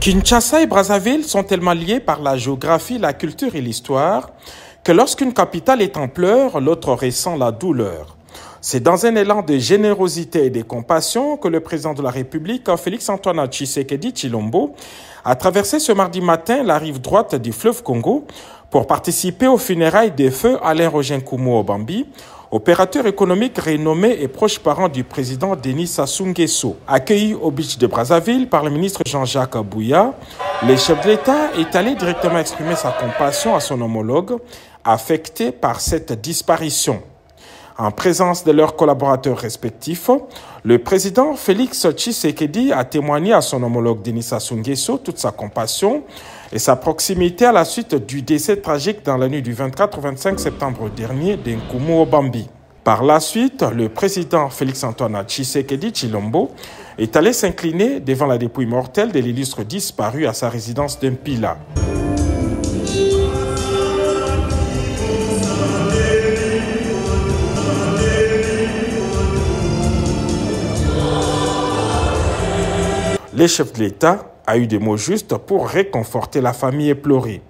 Kinshasa et Brazzaville sont tellement liés par la géographie, la culture et l'histoire que lorsqu'une capitale est en pleurs, l'autre ressent la douleur. C'est dans un élan de générosité et de compassion que le président de la République, Félix-Antoine Tshisekedi Tshilombo, a traversé ce mardi matin la rive droite du fleuve Congo pour participer aux funérailles de feu Alain Roger-Nkumu Obambi, opérateur économique renommé et proche parent du président Denis Sassou Nguesso. Accueilli au beach de Brazzaville par le ministre Jean-Jacques Bouya, le chef de l'État est allé directement exprimer sa compassion à son homologue affecté par cette disparition. En présence de leurs collaborateurs respectifs, le président Félix Tshisekedi a témoigné à son homologue Denis Sassou Nguesso toute sa compassion et sa proximité à la suite du décès tragique dans la nuit du 24 au 25 septembre dernier d'Nkumu Obambi. Par la suite, le président Félix-Antoine Tshisekedi Tshilombo est allé s'incliner devant la dépouille mortelle de l'illustre disparu à sa résidence d'Mpila. Le chef de l'État a eu des mots justes pour réconforter la famille éplorée.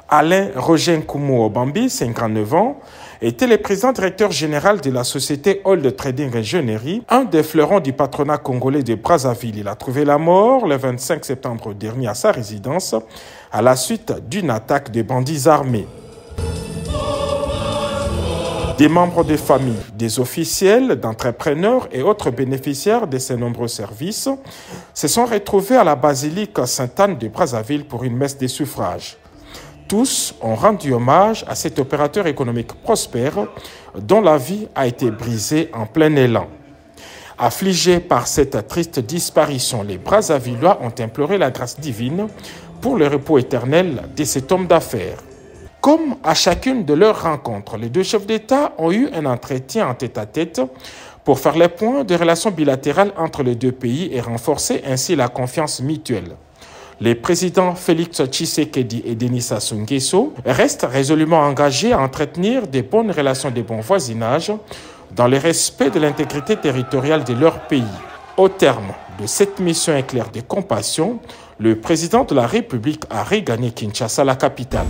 Alain Roger-Nkumu Obambi, 59 ans, était le président directeur général de la société Old Trading Ingénierie, un des fleurons du patronat congolais de Brazzaville. Il a trouvé la mort le 25 septembre dernier à sa résidence à la suite d'une attaque de bandits armés. Des membres de famille, des officiels, d'entrepreneurs et autres bénéficiaires de ces nombreux services se sont retrouvés à la basilique Sainte-Anne de Brazzaville pour une messe des suffrages. Tous ont rendu hommage à cet opérateur économique prospère dont la vie a été brisée en plein élan. Affligés par cette triste disparition, les Brazzavillois ont imploré la grâce divine pour le repos éternel de cet homme d'affaires. Comme à chacune de leurs rencontres, les deux chefs d'État ont eu un entretien en tête-à-tête pour faire le point des relations bilatérales entre les deux pays et renforcer ainsi la confiance mutuelle. Les présidents Félix Tshisekedi et Denis Sassou Nguesso restent résolument engagés à entretenir des bonnes relations de bon voisinage dans le respect de l'intégrité territoriale de leur pays. Au terme de cette mission éclair de compassion, le président de la République a regagné Kinshasa, la capitale.